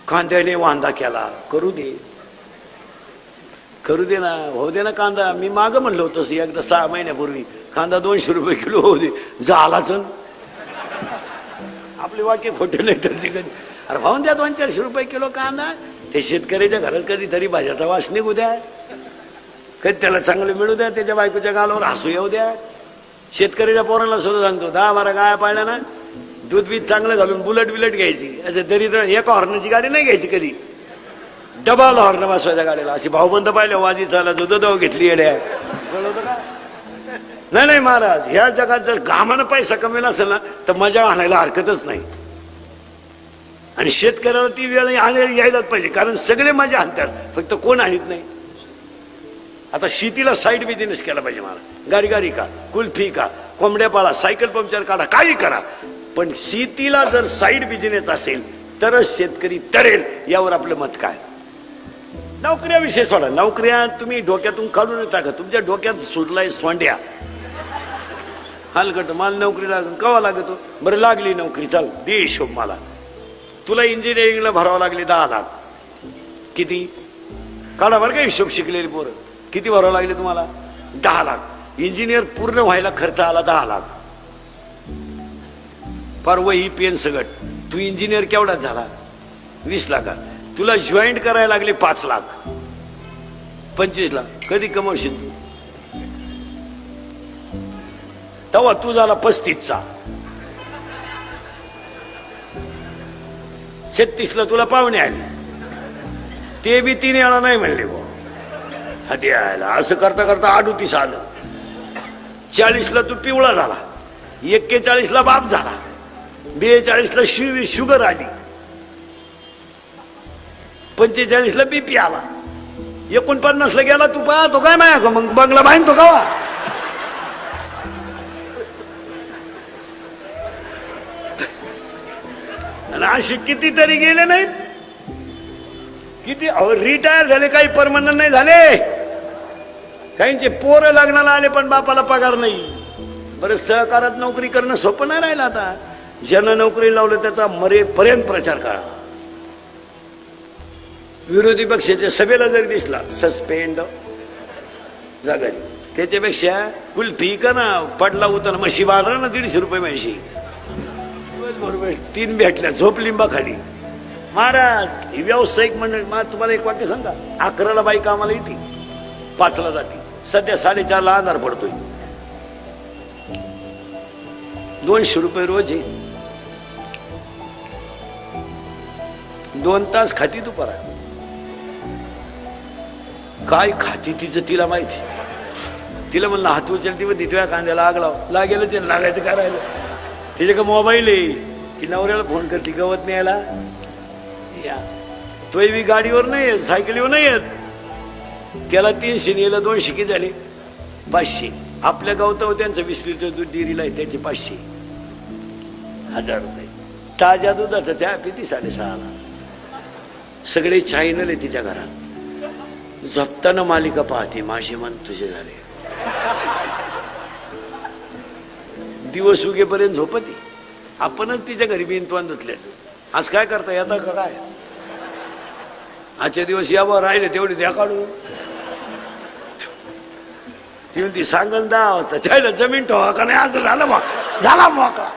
कांद्याने वांदा केला, करू दे ना, होऊ दे ना कांदा. मी मागं म्हणलं होतं एकदा 6 महिन्यापूर्वी, कांदा 200 रुपये किलो होऊ दे. झालाच. आपले वाक्य खोटे नाही तर कधी. अरे भाऊन द्या 200-400 रुपये किलो कांदा. ते शेतकऱ्याच्या घरात कधीतरी भाज्याचा वास निघू द्या, कधी त्याला चांगलं मिळू द्या, त्याच्या बायकोच्या गालावर हसू येऊ द्या. शेतकऱ्याच्या पोरांना सुद्धा सांगतो, 10-12 गाया पाळल्या ना, दूध बीज चांगलं घालून बुलेट घ्यायची. असं दरिद्र एका हॉर्नची गाडी नाही घ्यायची, कधी डबल हॉर्न बसवायच्या गाडीला. अशी भाऊबंद पाहिलं वाजी चाला जो घेतली येड्या. नाही महाराज, ह्या जगात जर घामानं पैसा कमी नसेल ना तर मजा आणायला हरकतच नाही. आणि शेतकऱ्याला ती वेळ यायलाच पाहिजे, कारण सगळे मजा आणतात, फक्त कोण आणत नाही. आता शेतीला साईड बिझनेस केला पाहिजे मला. गारी का, कुल्फी का, कोंबड्या पाळा, सायकल पंक्चर काढा, काही करा, पण शेतीला जर साईड बिझनेस असेल तरच शेतकरी तरेल. यावर आपलं मत काय? नोकऱ्याविषयी सोडा. नोकऱ्या तुम्ही डोक्यातून काढून टाका. तुमच्या डोक्यात सुटलाय सोंड्या, हलकट. मला नोकरी कवा लागतो? बरं लागली नोकरी, चाल दे हिशोब मला. तुला इंजिनिअरिंगला भरावं लागले 10 लाख. किती काढा बरं का हिशोब. शिकलेली पोरं किती भरावं लागले तुम्हाला? 10 लाख. इंजिनियर पूर्ण व्हायला खर्च आला 10 लाख. पर वही पेन सगट. तू इंजिनियर केवढ्यात झाला? 20 लाखात. तुला जॉईंट करायला लागले 5 लाख, 25 लाख. कधी कमवशील तू? तेव्हा तू झाला 35चा. 36ला तुला पाहुणे आले, ते बी 3 वेळा नाही म्हणले बा हाती यायला. असं करता करता 38 आलं. 40ला तू पिवळा झाला, 41ला बाप झाला, 42ला शुगर आली, 45ला बीपी आला, 49ला गेला. तू पाहतो काय माया मग बंगला बांधतो का? अशी कितीतरी गेले नाहीत, किती रिटायर झाले, काही परमनंट नाही झाले, काहींचे पोरं लग्नाला आले पण बापाला पगार नाही. बरं, सहकारात नोकरी करणं सोपं नाही राहिलं आता. ज्यानं नोकरी लावलं त्याचा मरेपर्यंत प्रचार करा. विरोधी पक्षाच्या सभेला जरी दिसला सस्पेंड जागारी. त्याच्यापेक्षा कुल्फी का ना, पडला उतर म्हशी बाजारा ना, 150 रुपये म्हशी. 3 भेटल्या, झोप लिंबा खाली. महाराज, ही व्यावसायिक मंडळ. तुम्हाला एक वाक्य सांगा, 11ला बाई कामाला येते, 5ला जाते. सध्या 4:30ला अंधार पडतोय. 200 रुपये रोज आहे. 2 तास खाती तू परत. काय खाती तिचं तिला माहिती. तिला म्हणलं हात उचलती व तिथव्या कांद्याला आग लाव. लागेल ते लागायचं काय राहिलं. तिच्या का मोबाईल आहे, ती नवऱ्याला फोन करते गवत न्यायला या. तोही बी गाडीवर नाही येत, सायकलीवर नाही येत. त्याला 300 नेलं, 200 किती झाले? 500. आपल्या गावतावर त्यांचं 20 लिटर दूध डेअरीला आहे, त्याचे 500. 1000 रुपये. ताज्या दुधाचा चहा पिती 6.5ला. सगळे चॅनल आहे तिच्या घरात. झोपताना मालिका पाहते, माझे मन तुझे झाले. दिवस उगेपर्यंत झोपती. आपणच तिच्या घरी बिनतवान धुतल्याचं. आज काय करता येतं का काय? आजच्या दिवस यावं राहिले तेवढी द्या काढू. ती म्हणती सांगन 10 वाजता, चायला जमीन ठेवा का नाही? आज झाला मोकळा.